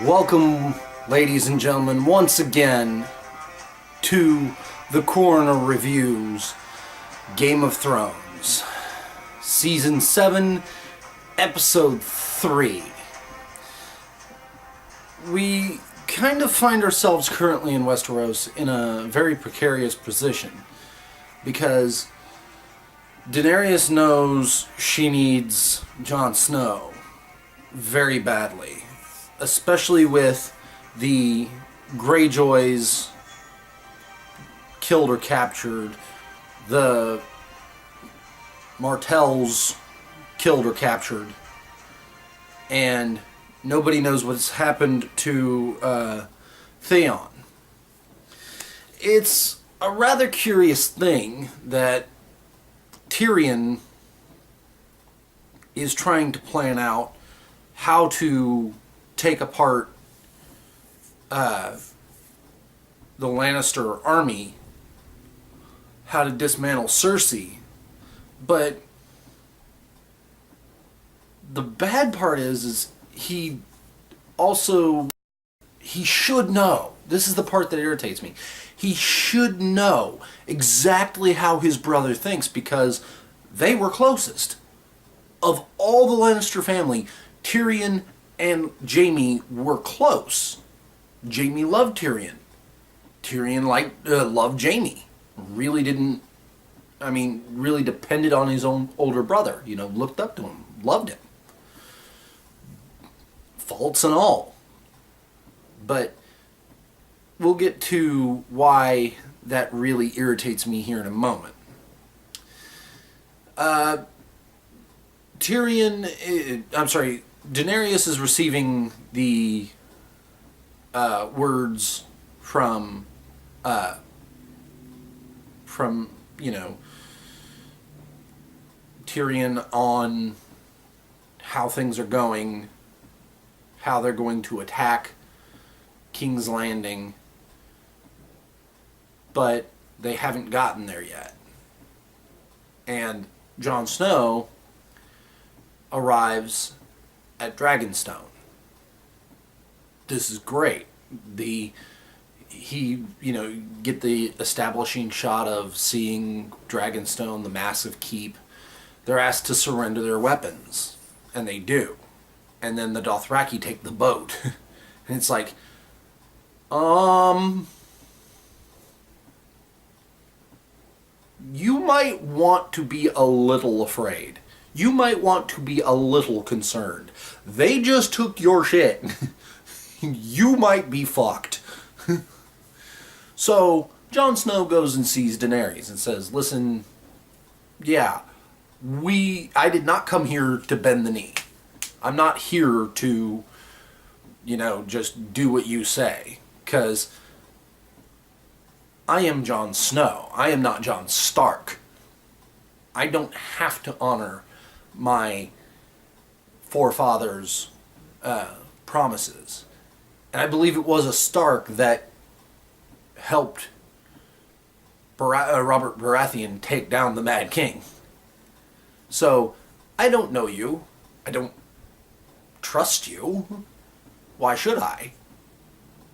Welcome, ladies and gentlemen, once again to the Coroner Reviews Game of Thrones, Season 7, Episode 3. We kind of find ourselves currently in Westeros in a very precarious position because Daenerys knows she needs Jon Snow very badly, especially with the Greyjoys killed or captured, the Martells killed or captured, and nobody knows what's happened to Theon. It's a rather curious thing that Tyrion is trying to plan out how to take apart the Lannister army, how to dismantle Cersei. But the bad part is he should know. This is the part that irritates me. He should know exactly how his brother thinks because they were closest. Of all the Lannister family, Tyrion and Jaime were close. Jaime loved Tyrion. Tyrion loved Jaime. Really depended on his own older brother. Looked up to him, loved him. Faults and all. But we'll get to why that really irritates me here in a moment. Daenerys is receiving the words from Tyrion on how things are going, how they're going to attack King's Landing, but they haven't gotten there yet. And Jon Snow arrives at Dragonstone. This is great. Get the establishing shot of seeing Dragonstone, the massive keep. They're asked to surrender their weapons, and they do. And then the Dothraki take the boat. And it's like, you might want to be a little afraid. You might want to be a little concerned. They just took your shit. You might be fucked. So, Jon Snow goes and sees Daenerys and says, listen, I did not come here to bend the knee. I'm not here to, just do what you say. Because I am Jon Snow. I am not Jon Stark. I don't have to honor my forefathers' promises. And I believe it was a Stark that helped Robert Baratheon take down the Mad King. So, I don't know you. I don't trust you. Why should I?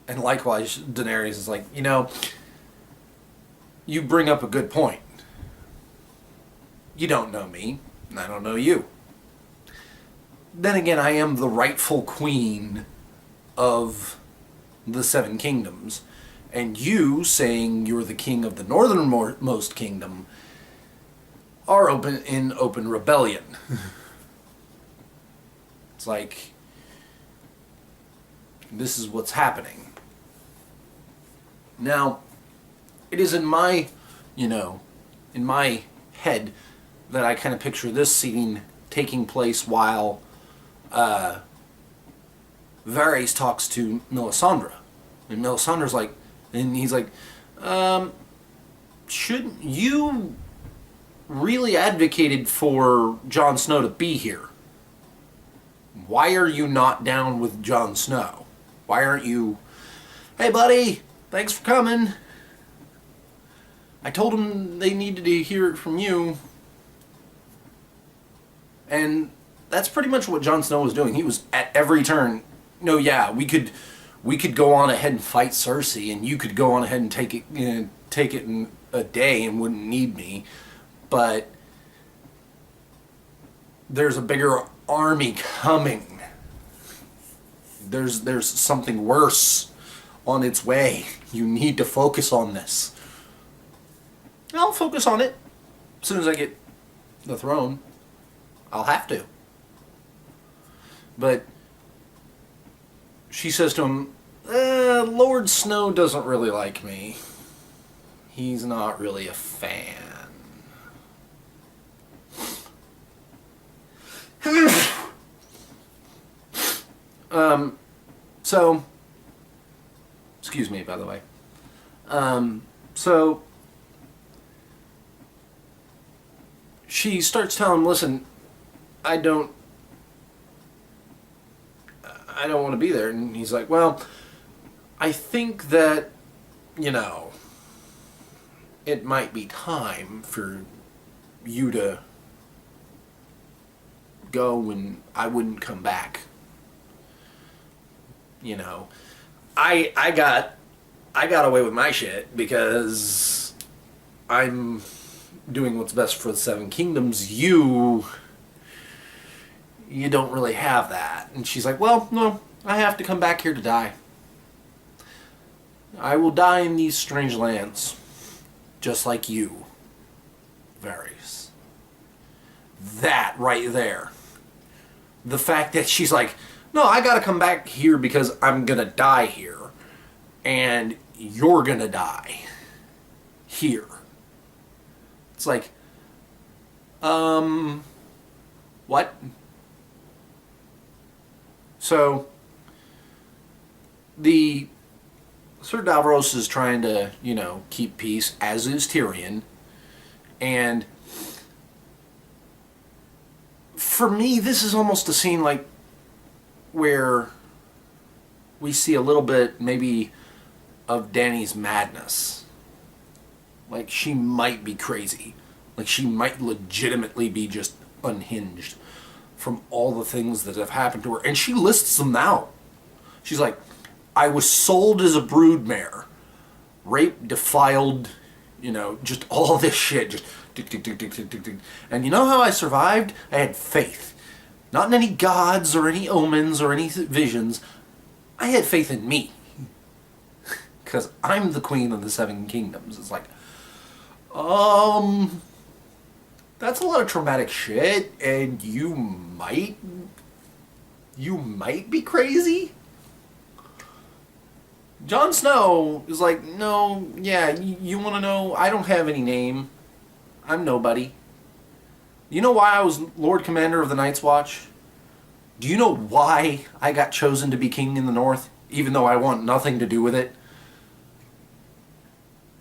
And likewise, Daenerys is like, you bring up a good point. You don't know me, and I don't know you. Then again, I am the rightful queen of the Seven Kingdoms, and you saying you're the king of the northernmost kingdom are in open rebellion. It's like, this is what's happening. Now, it is in my head that I kind of picture this scene taking place while Varys talks to Melisandre. And Melisandre's like, and he's like, shouldn't you really advocated for Jon Snow to be here? Why are you not down with Jon Snow? Why aren't you, hey buddy, thanks for coming. I told them they needed to hear it from you. And that's pretty much what Jon Snow was doing. He was at every turn no, yeah, we could go on ahead and fight Cersei, and you could go on ahead and take it in a day and wouldn't need me, but there's a bigger army coming. There's something worse on its way. You need to focus on this. I'll focus on it as soon as I get the throne. I'll have to. But she says to him, Lord Snow doesn't really like me. He's not really a fan. So, excuse me, by the way. So, she starts telling him, listen, I don't want to be there. And he's like, well, I think that, it might be time for you to go and I wouldn't come back. I got away with my shit because I'm doing what's best for the Seven Kingdoms. You don't really have that. And she's like, well, no, I have to come back here to die. I will die in these strange lands, just like you, Varys. That right there. The fact that she's like, no, I gotta come back here because I'm gonna die here. And you're gonna die here. It's like, what? So, Sir Davros is trying to, keep peace, as is Tyrion. And for me, this is almost a scene like where we see a little bit, maybe, of Dany's madness. Like, she might be crazy. Like, she might legitimately be just unhinged from all the things that have happened to her. And she lists them out. She's like, I was sold as a broodmare. Raped, defiled, just all this shit. Just tick, tick, tick, tick, tick, tick, tick. And you know how I survived? I had faith. Not in any gods or any omens or any visions. I had faith in me. Because I'm the queen of the Seven Kingdoms. It's like, that's a lot of traumatic shit, and you might be crazy? Jon Snow is like, no, yeah, you want to know? I don't have any name. I'm nobody. You know why I was Lord Commander of the Night's Watch? Do you know why I got chosen to be king in the North, even though I want nothing to do with it?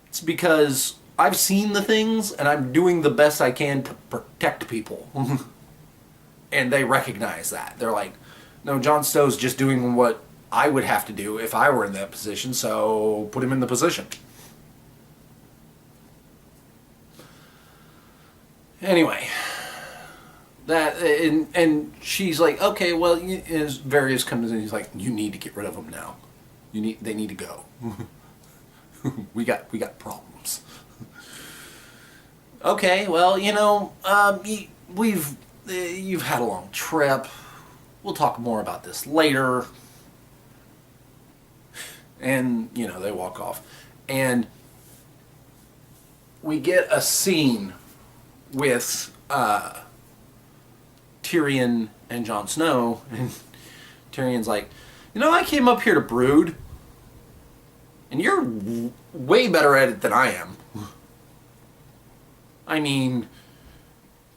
It's because I've seen the things, and I'm doing the best I can to protect people. And they recognize that. They're like, no, Jon Snow's just doing what I would have to do if I were in that position, so put him in the position. Anyway, that and she's like, okay, well, as Varys comes in, he's like, you need to get rid of them now. They need to go. we got problems. Okay, well, you've had a long trip. We'll talk more about this later. And, they walk off. And we get a scene with Tyrion and Jon Snow. And Tyrion's like, I came up here to brood. And you're way better at it than I am. I mean,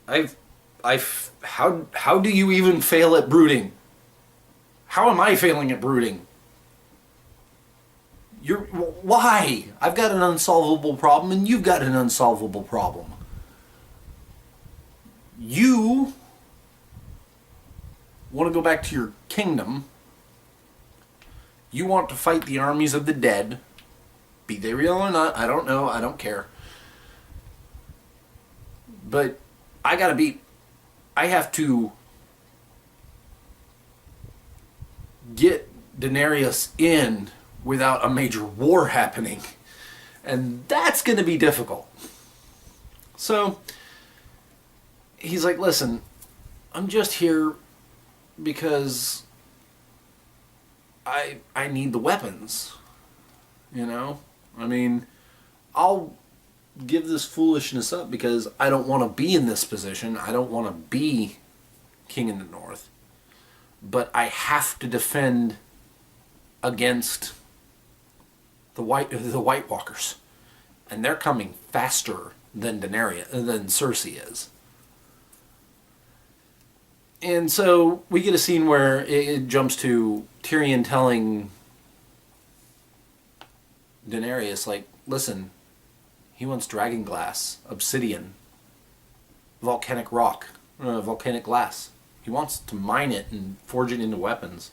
how do you even fail at brooding? How am I failing at brooding? Why? I've got an unsolvable problem and you've got an unsolvable problem. You want to go back to your kingdom. You want to fight the armies of the dead. Be they real or not, I don't know. I don't care. But I have to get Daenerys in without a major war happening. And that's going to be difficult. So he's like, listen, I'm just here because I need the weapons. You know? I mean, I'll give this foolishness up because I don't want to be in this position. I don't want to be King in the North. But I have to defend against the White Walkers. And they're coming faster than Cersei is. And so we get a scene where it jumps to Tyrion telling Daenerys, like, listen, he wants dragon glass, obsidian, volcanic rock, volcanic glass. He wants to mine it and forge it into weapons.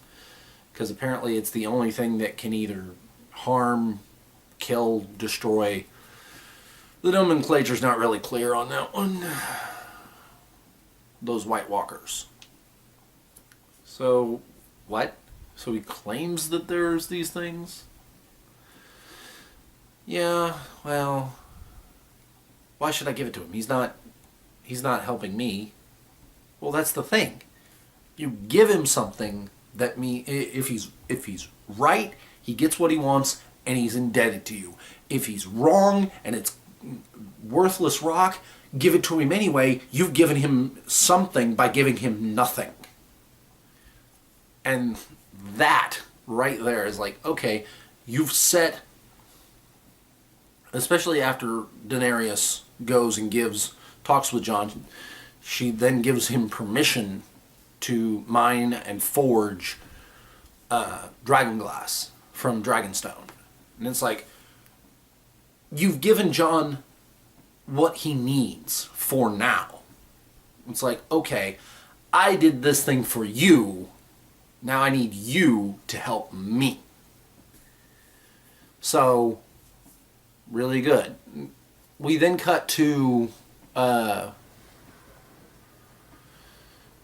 Because apparently it's the only thing that can either harm, kill, destroy. The nomenclature's not really clear on that one. Those White Walkers. So, what? So he claims that there's these things? Yeah, well, why should I give it to him? He's not helping me. Well, that's the thing. You give him something that if he's right, he gets what he wants and he's indebted to you. If he's wrong and it's worthless rock, give it to him anyway. You've given him something by giving him nothing. And that right there is like, okay, you've set, especially after Daenerys goes and talks with Jon, she then gives him permission to mine and forge dragon glass from Dragonstone. And it's like, you've given Jon what he needs for now. It's like, okay, I did this thing for you, now I need you to help me. So, really good. We then cut to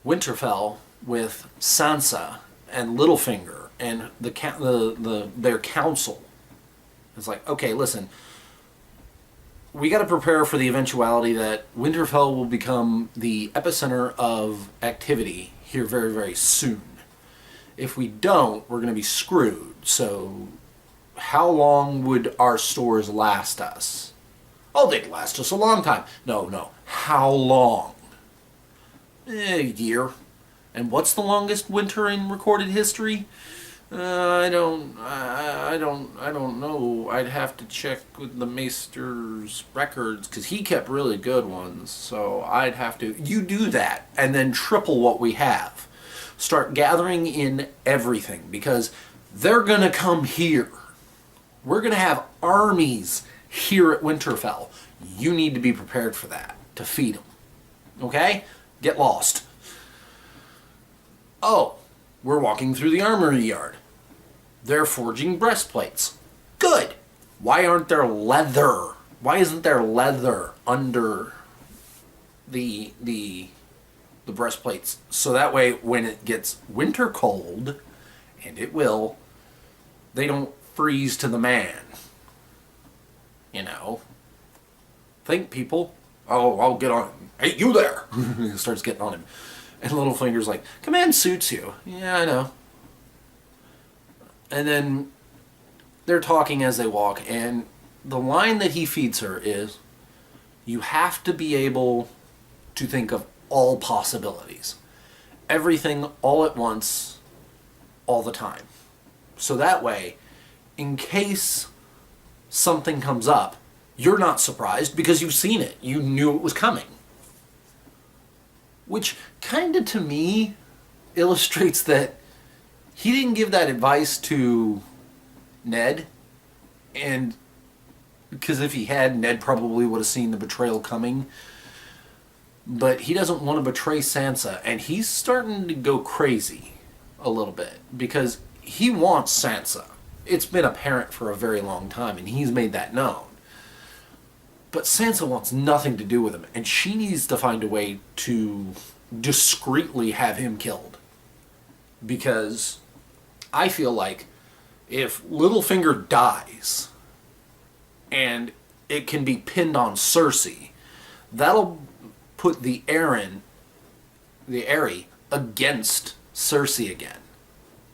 Winterfell with Sansa and Littlefinger and their council. It's like, okay, listen, we got to prepare for the eventuality that Winterfell will become the epicenter of activity here very, very soon. If we don't, we're going to be screwed. So, how long would our stores last us? Oh, they'd last us a long time. No. How long? A year. And what's the longest winter in recorded history? I don't know. I'd have to check with the Maester's records because he kept really good ones. So I'd have to. You do that and then triple what we have. Start gathering in everything because they're gonna come here. We're gonna have armies here at Winterfell. You need to be prepared for that to feed them. Okay? Get lost. Oh, we're walking through the armory yard. They're forging breastplates. Good. Why aren't there leather? Why isn't there leather under the breastplates? So that way when it gets winter cold, and it will, they don't freeze to the man. You know? Think, people. Oh, I'll get on. Hey, you there! He starts getting on him. And Littlefinger's like, command suits you. Yeah, I know. And then they're talking as they walk, and the line that he feeds her is, you have to be able to think of all possibilities. Everything all at once, all the time. So that way, in case something comes up, you're not surprised because you've seen it. You knew it was coming. Which kind of, to me, illustrates that he didn't give that advice to Ned. And because if he had, Ned probably would have seen the betrayal coming. But he doesn't want to betray Sansa. And he's starting to go crazy a little bit. Because he wants Sansa. It's been apparent for a very long time. And he's made that known. But Sansa wants nothing to do with him, and she needs to find a way to discreetly have him killed. Because I feel like if Littlefinger dies and it can be pinned on Cersei, that'll put the Aerie against Cersei again,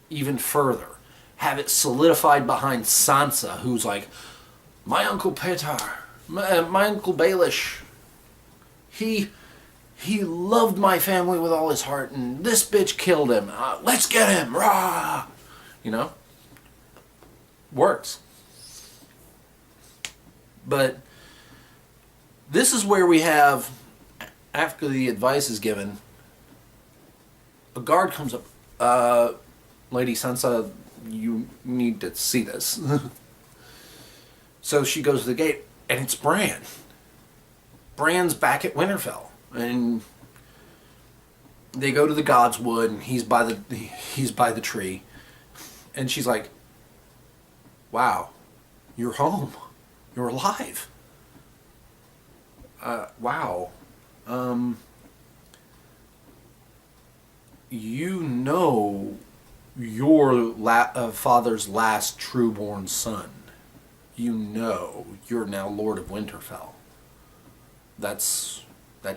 even further. Have it solidified behind Sansa, who's like, my Uncle Petar, my Uncle Baelish, he loved my family with all his heart, and this bitch killed him. Let's get him, rah! You know? Works. But this is where we have, after the advice is given, a guard comes up. Lady Sansa, you need to see this. So she goes to the gate, and it's Bran. Bran's back at Winterfell, and they go to the God's Wood, and he's by the tree, and she's like, "Wow, you're home. You're alive. Wow. You know your father's last true-born son. You know you're now Lord of Winterfell. That's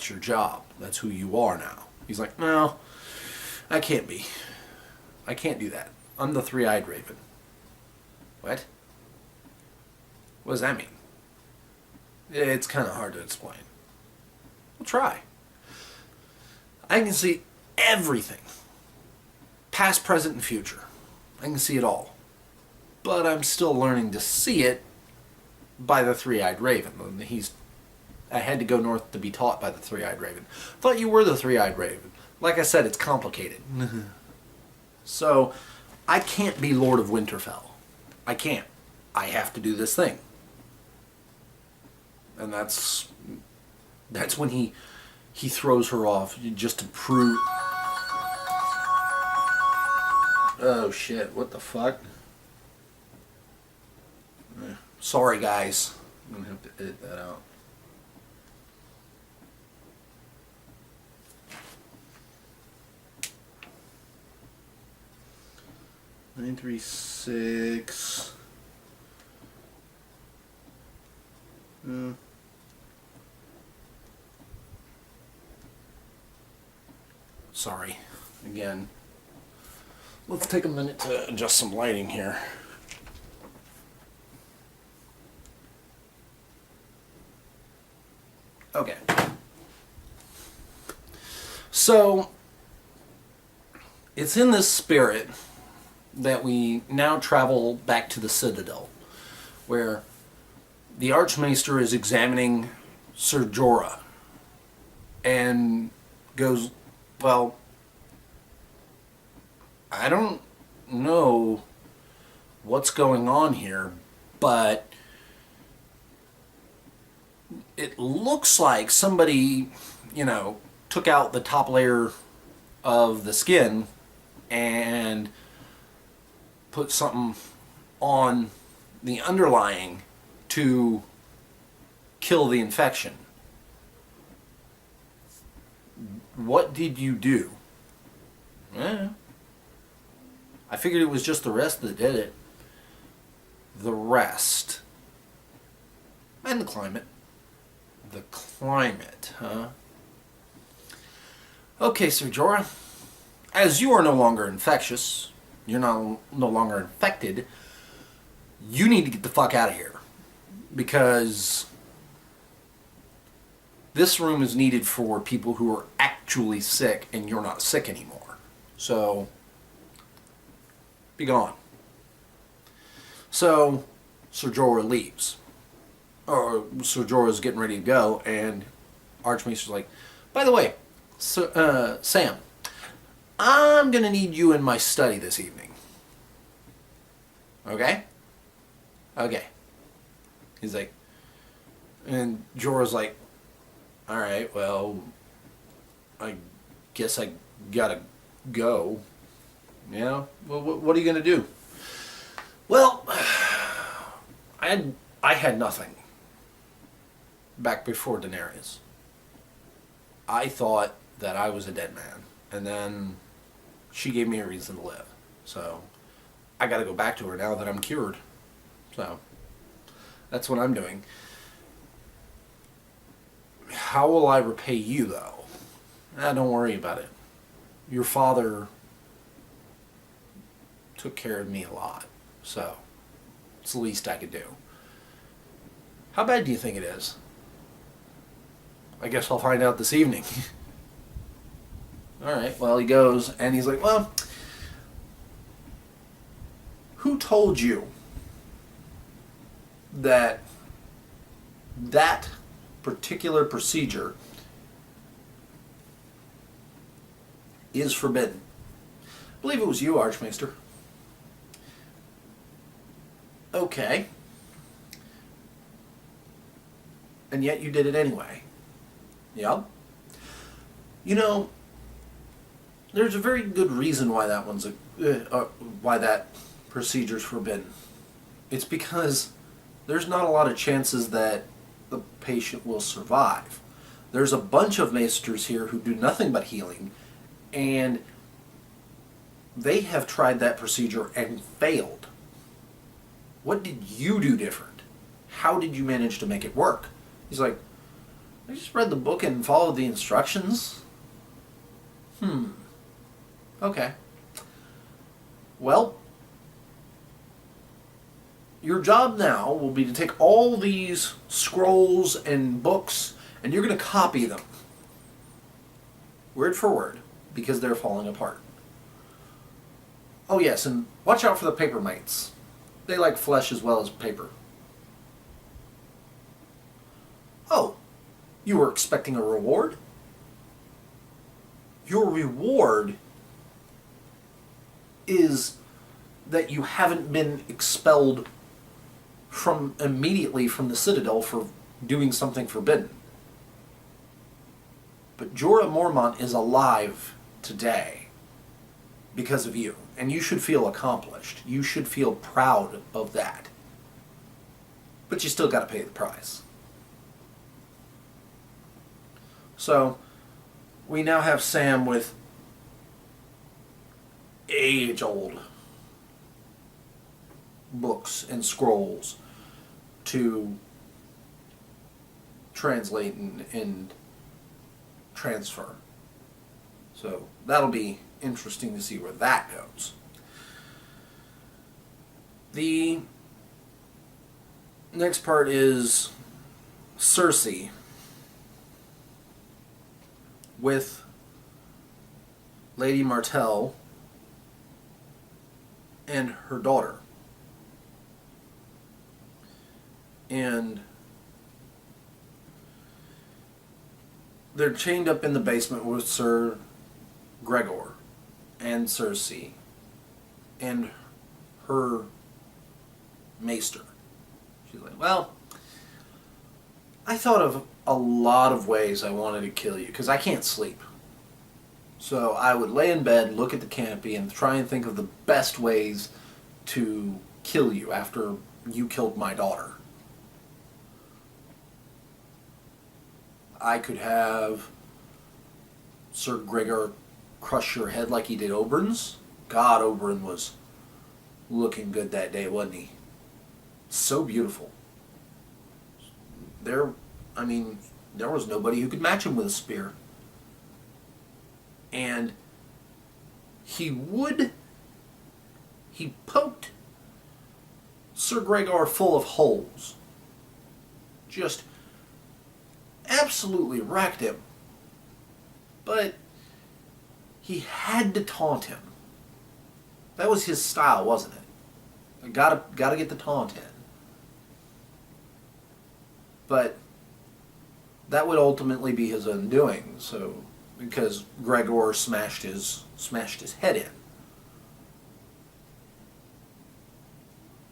your job. That's who you are now." He's like, "No, I can't be. I can't do that. I'm the three-eyed raven." What? What does that mean? It's kind of hard to explain. We'll try. I can see everything. Past, present, and future. I can see it all. But I'm still learning to see it by the three-eyed raven. I had to go north to be taught by the three-eyed raven. Thought you were the three-eyed raven. Like I said, it's complicated. So, I can't be Lord of Winterfell. I can't. I have to do this thing. And that's when he throws her off, just to prove... Oh shit, what the fuck? Sorry guys. I'm gonna have to edit that out. Nine, 3, 6. Sorry. Again. Let's take a minute to adjust some lighting here. Okay. So, it's in this spirit that we now travel back to the Citadel, where the Archmaester is examining Ser Jorah and goes, "Well, I don't know what's going on here, but it looks like somebody, took out the top layer of the skin and put something on the underlying to kill the infection. What did you do?" I figured it was just the rest that did it. The rest. And the climate. The climate, huh? Okay, Ser Jorah. As you are no longer infectious, you're no longer infected, you need to get the fuck out of here. Because this room is needed for people who are actually sick, and you're not sick anymore. So, be gone. So, Ser Jorah leaves. Or Ser Jorah's getting ready to go, and Archmaester's like, "By the way, Sam, I'm going to need you in my study this evening. Okay? Okay." He's like, and Jorah's like, "Alright, well, I guess I gotta go. Yeah? Well, what are you going to do?" "Well, I had nothing back before Daenerys. I thought that I was a dead man, and then she gave me a reason to live. So I got to go back to her now that I'm cured. So that's what I'm doing. How will I repay you, though? Don't worry about it. Your father took care of me a lot, so it's the least I could do. How bad do you think it is? I guess I'll find out this evening. Alright, well, he goes, and he's like, well, who told you that that particular procedure is forbidden? I believe it was you, Archmaester. Okay. And yet you did it anyway. Yep. You know, there's a very good reason why that why that procedure's forbidden. It's because there's not a lot of chances that the patient will survive. There's a bunch of maesters here who do nothing but healing, and they have tried that procedure and failed. What did you do different? How did you manage to make it work? He's like, I just read the book and followed the instructions. Okay. Well, your job now will be to take all these scrolls and books and you're going to copy them. Word for word, because they're falling apart. Oh yes, and watch out for the paper mites. They like flesh as well as paper. Oh, you were expecting a reward? Your reward is that you haven't been expelled immediately from the Citadel for doing something forbidden. But Jorah Mormont is alive today because of you, and you should feel accomplished. You should feel proud of that. But you still got to pay the price. So, we now have Sam with age-old books and scrolls to translate and transfer. So that'll be interesting to see where that goes. The next part is Cersei with Lady Martell and her daughter. And they're chained up in the basement with Sir Gregor and Cersei and her maester. She's like, well, I thought of a lot of ways I wanted to kill you because I can't sleep. So I would lay in bed, look at the canopy, and try and think of the best ways to kill you after you killed my daughter. I could have Sir Gregor crush your head like he did Oberyn's. God, Oberyn was looking good that day, wasn't he? So beautiful. There was nobody who could match him with a spear. And he poked Sir Gregor full of holes. Just absolutely wrecked him. But he had to taunt him. That was his style, wasn't it? Gotta get the taunt in. But that would ultimately be his undoing, so because Gregor smashed his head in.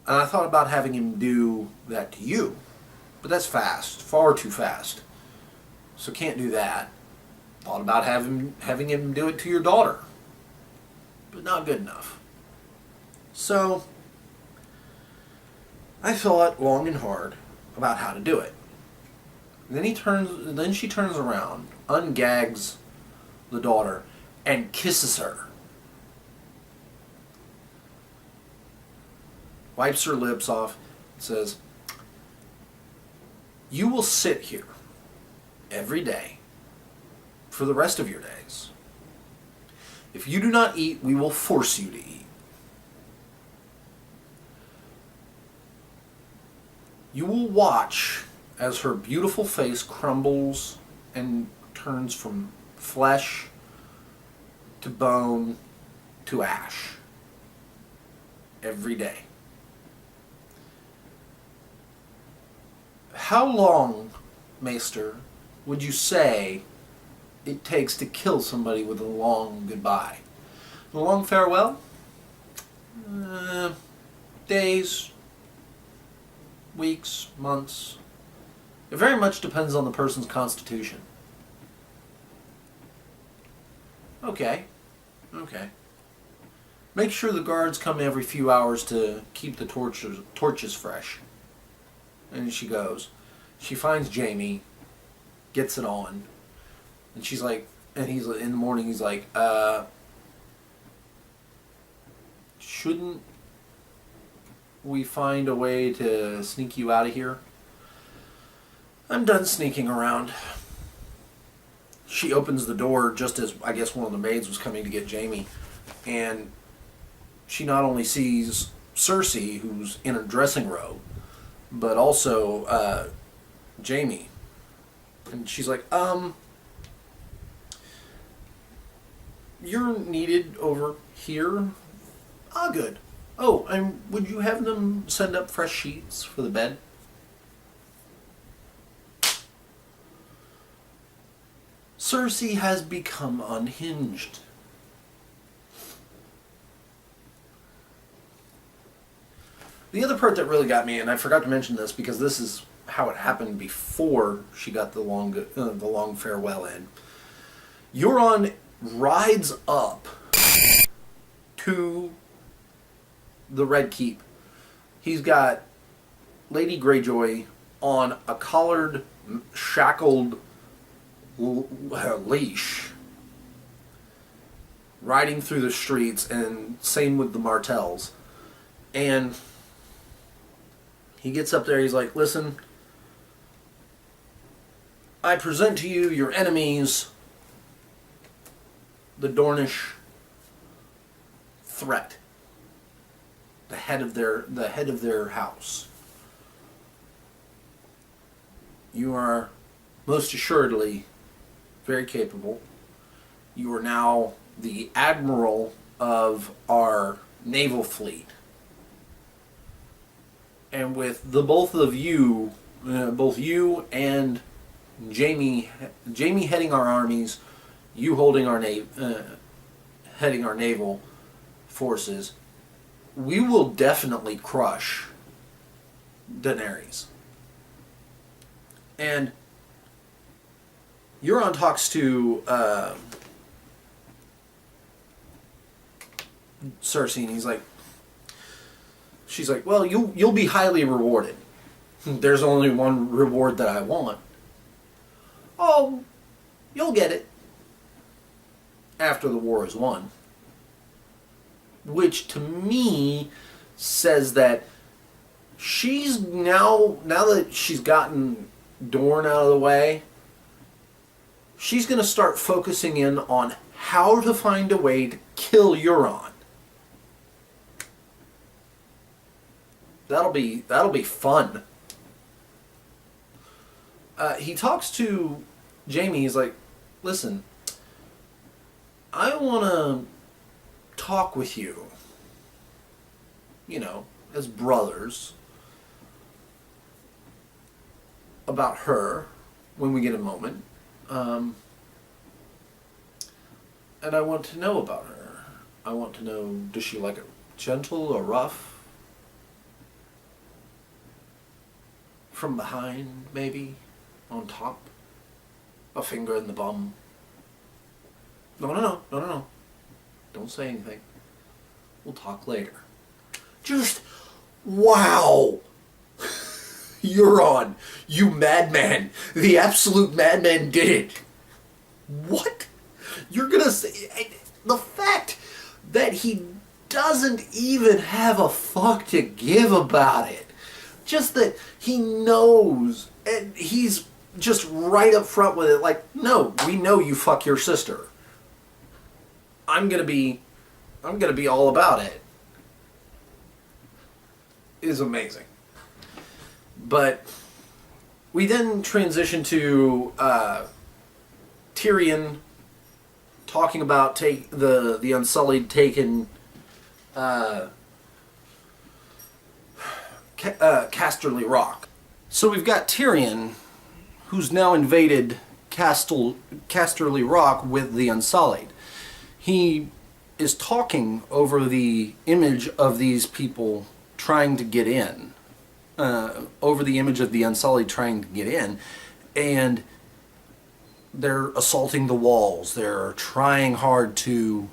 And I thought about having him do that to you, but that's fast, far too fast. So can't do that. Thought about having him do it to your daughter, but not good enough. So I thought long and hard about how to do it. And then she turns around, ungags the daughter, and kisses her. wipes her lips off, and says, "You will sit here every day for the rest of your days. If you do not eat, we will force you to eat. You will watch as her beautiful face crumbles and turns from flesh to bone to ash every day. How long, Maester, would you say it takes to kill somebody with a long goodbye? A long farewell? Days, weeks, months. It very much depends on the person's constitution." Okay. Make sure the guards come every few hours to keep the torches fresh. And she goes. She finds Jamie, gets it on, and she's like, and he's in the morning. He's like, shouldn't we find a way to sneak you out of here? I'm done sneaking around. She opens the door just as, I guess, one of the maids was coming to get Jamie, and she not only sees Cersei, who's in a dressing robe, but also Jamie. And she's like, "You're needed over here." "Ah, good. Oh, and would you have them send up fresh sheets for the bed?" Cersei has become unhinged. The other part that really got me, and I forgot to mention this because this is how it happened before she got the long farewell in. Euron rides up to the Red Keep. He's got Lady Greyjoy on a collared, shackled leash, riding through the streets, and same with the Martells. And he gets up there, he's like, "Listen, I present to you your enemies, the Dornish threat, the head of their house. You are most assuredly very capable. You are now the admiral of our naval fleet. And with the both of you, both you and Jamie heading our armies, you holding our heading our naval forces, we will definitely crush Daenerys." And Euron talks to Cersei, and she's like, "Well, you'll be highly rewarded. There's only one reward that I want." "Oh, you'll get it after the war is won." Which to me says that she's now that she's gotten Dorne out of the way, she's going to start focusing in on how to find a way to kill Euron. That'll be fun. He talks to Jamie. He's like, "Listen, I want to talk with you, as brothers, about her when we get a moment. And I want to know about her. I want to know, does she like it gentle or rough? From behind, maybe? On top? A finger in the bum?" No. Don't say anything. We'll talk later. Just, wow! Euron, you madman! The absolute madman did it! What? You're gonna say... The fact that he doesn't even have a fuck to give about it. Just that he knows, and he's just right up front with it, like, no, we know you fuck your sister. I'm gonna be all about it. It is amazing. But we then transition to Tyrion talking about the Unsullied taking Casterly Rock. So we've got Tyrion, who's now invaded Casterly Rock with the Unsullied. He is talking over the image of these people trying to get in, over the image of the Unsullied trying to get in, and they're assaulting the walls. They're trying hard to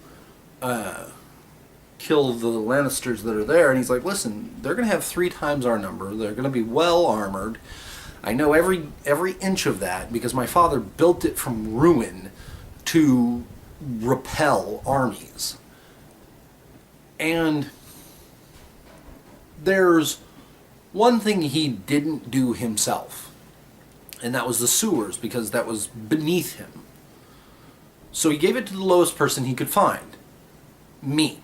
kill the Lannisters that are there, and he's like, listen, they're going to have 3 times our number. They're going to be well armored. I know every inch of that because my father built it from ruin to repel armies. And there's one thing he didn't do himself, and that was the sewers, because that was beneath him. So he gave it to the lowest person he could find, me.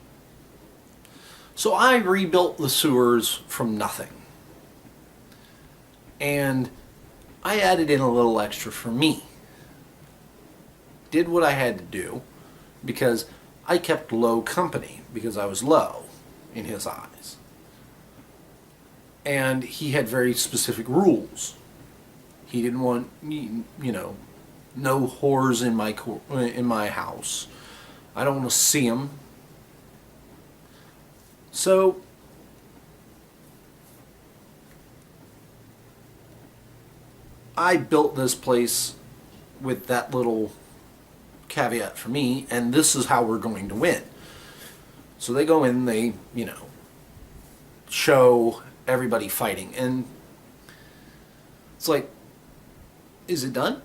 So I rebuilt the sewers from nothing. And I added in a little extra for me. Did what I had to do, because I kept low company, because I was low in his eyes. And he had very specific rules. He didn't want, no whores in my house. I don't want to see them. So I built this place with that little caveat for me, and this is how we're going to win. So they go in, they, show everybody fighting, and it's like, is it done?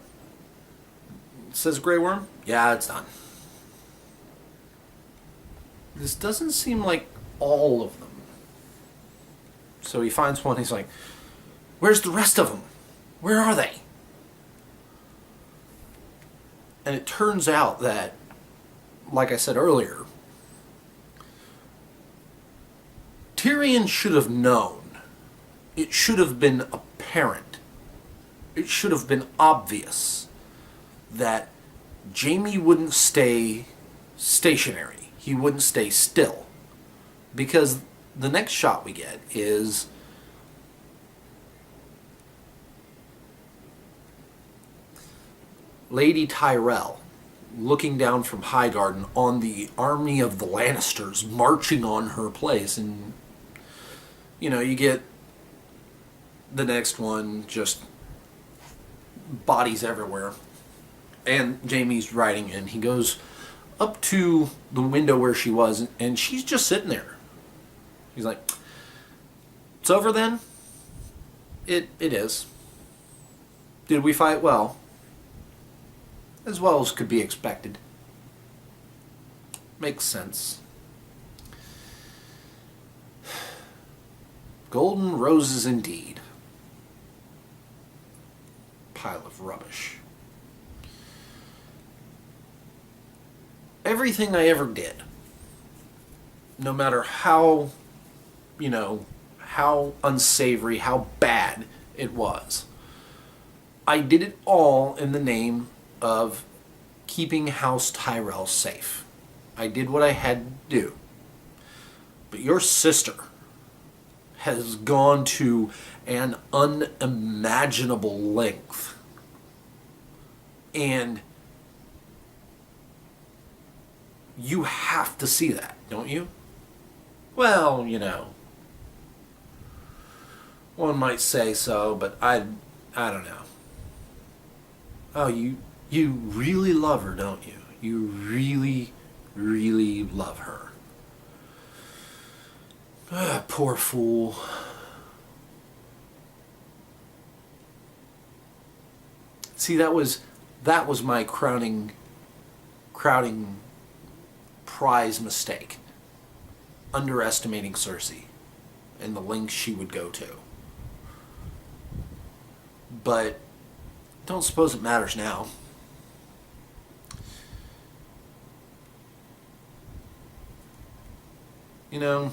Says Grey Worm. Yeah, it's done. This doesn't seem like all of them. So he finds one, he's like, where's the rest of them? Where are they? And it turns out that, like I said earlier, Tyrion should have known. It should have been apparent. It should have been obvious that Jaime wouldn't stay stationary. He wouldn't stay still. Because the next shot we get is Lady Tyrell looking down from Highgarden on the army of the Lannisters marching on her place, and you get the next one, just bodies everywhere, and Jaime's riding in. He goes up to the window where she was, and she's just sitting there. He's like, it's over then? It is. Did we fight well? As well as could be expected. Makes sense. Golden roses indeed. Pile of rubbish. Everything I ever did, no matter how, how unsavory, how bad it was, I did it all in the name of keeping House Tyrell safe. I did what I had to do. But your sister has gone to an unimaginable length. And you have to see that, don't you? Well, one might say so, but I don't know. Oh, you really love her, don't you? You really, really love her. Ah, poor fool. See, that was my crowning prize mistake. underestimating Cersei and the lengths she would go to. But don't suppose it matters now. You know,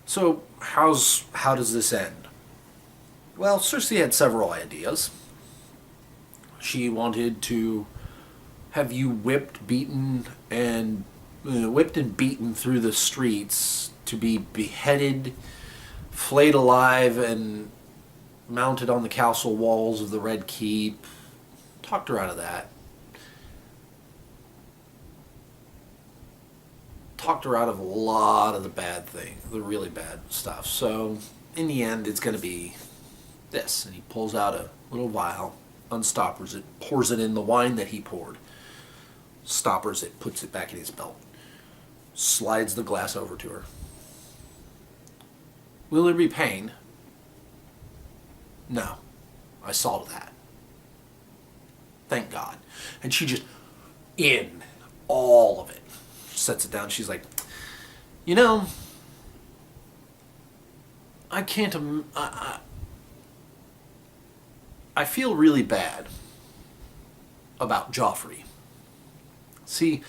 so how does this end? Well, Cersei had several ideas. She wanted to have you whipped and beaten through the streets, to be beheaded, flayed alive, and mounted on the castle walls of the Red Keep. Talked her out of that. Talked her out of a lot of the bad things, the really bad stuff. So, in the end, it's going to be this. And he pulls out a little vial, unstoppers it, pours it in the wine that he poured, stoppers it, puts it back in his belt, slides the glass over to her. Will there be pain? No. I saw to that. Thank God. And she just, in all of it, sets it down. She's like, you know, I can't, I feel really bad about Joffrey. See,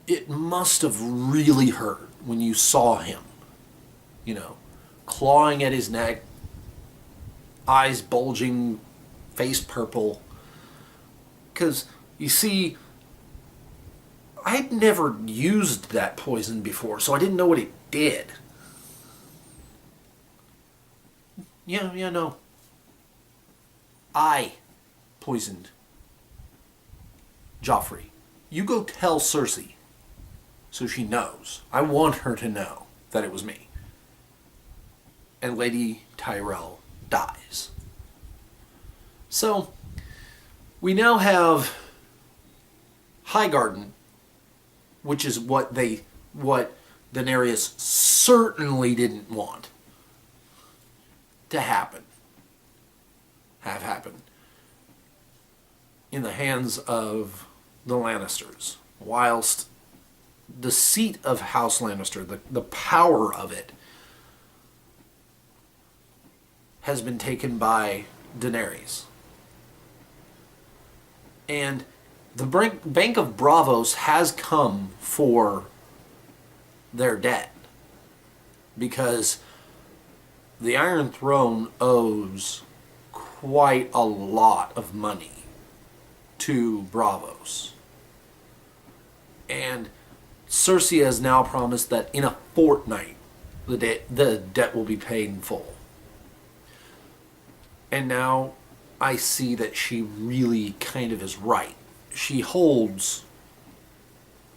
it must have really hurt when you saw him, you know, clawing at his neck, eyes bulging, face purple. Because, you see, I'd never used that poison before, so I didn't know what it did. Yeah, no. I poisoned Joffrey. You go tell Cersei so she knows. I want her to know that it was me. And Lady Tyrell dies. So, we now have Highgarden, which is what Daenerys certainly didn't want to have happened in the hands of the Lannisters, whilst the seat of House Lannister, the power of it, has been taken by Daenerys. And the Bank of Bravos has come for their debt, because the Iron Throne owes quite a lot of money to Bravos. And Cersei has now promised that in a fortnight the debt will be paid in full. And now I see that she really kind of is right. She holds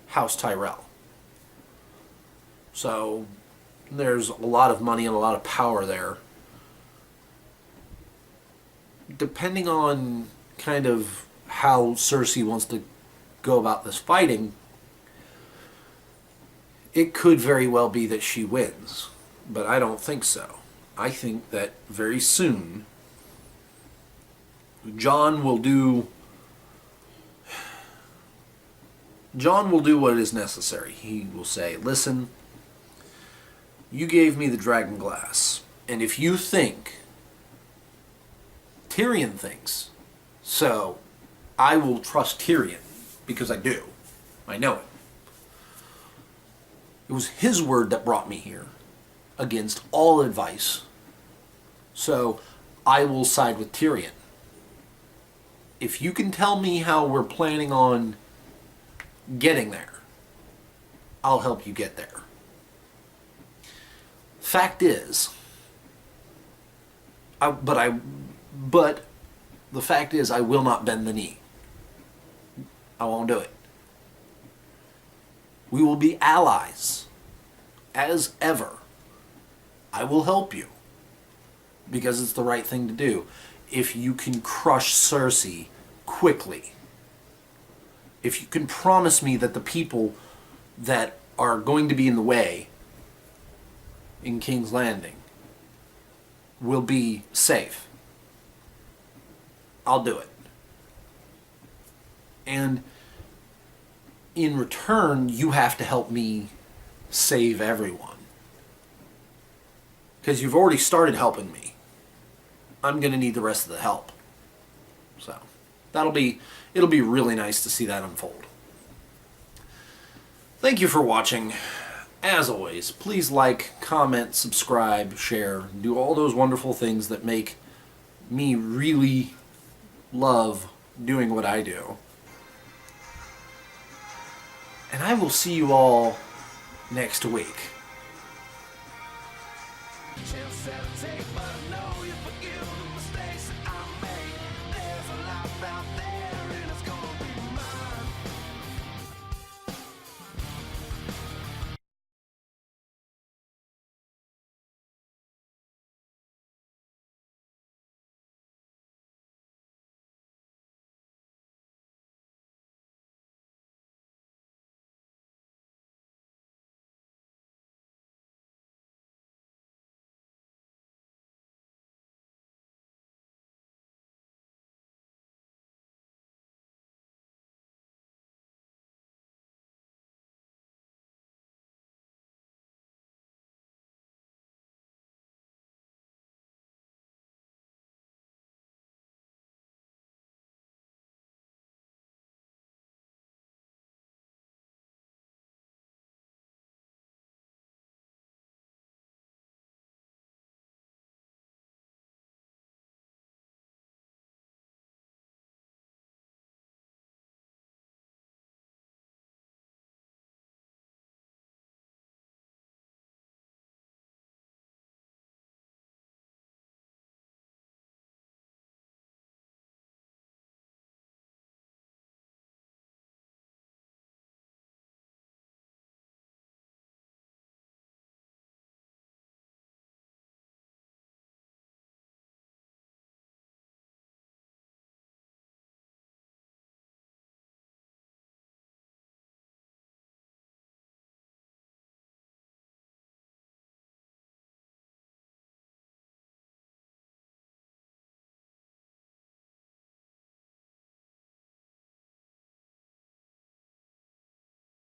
House Tyrell. So there's a lot of money and a lot of power there. Depending on kind of how Cersei wants to go about this fighting, it could very well be that she wins. But I don't think so. I think that very soon Jon will do what is necessary. He will say, listen, you gave me the dragon glass, and if you think, Tyrion thinks, so I will trust Tyrion, because I do. I know it. It was his word that brought me here, against all advice. So I will side with Tyrion. If you can tell me how we're planning on getting there, I'll help you get there. Fact is, but the fact is, I will not bend the knee. I won't do it. We will be allies, as ever. I will help you, because it's the right thing to do. If you can crush Cersei quickly, if you can promise me that the people that are going to be in the way in King's Landing will be safe, I'll do it. And in return, you have to help me save everyone. Because you've already started helping me. I'm going to need the rest of the help. So, it'll be really nice to see that unfold. Thank you for watching. As always, please like, comment, subscribe, share, do all those wonderful things that make me really love doing what I do. And I will see you all next week.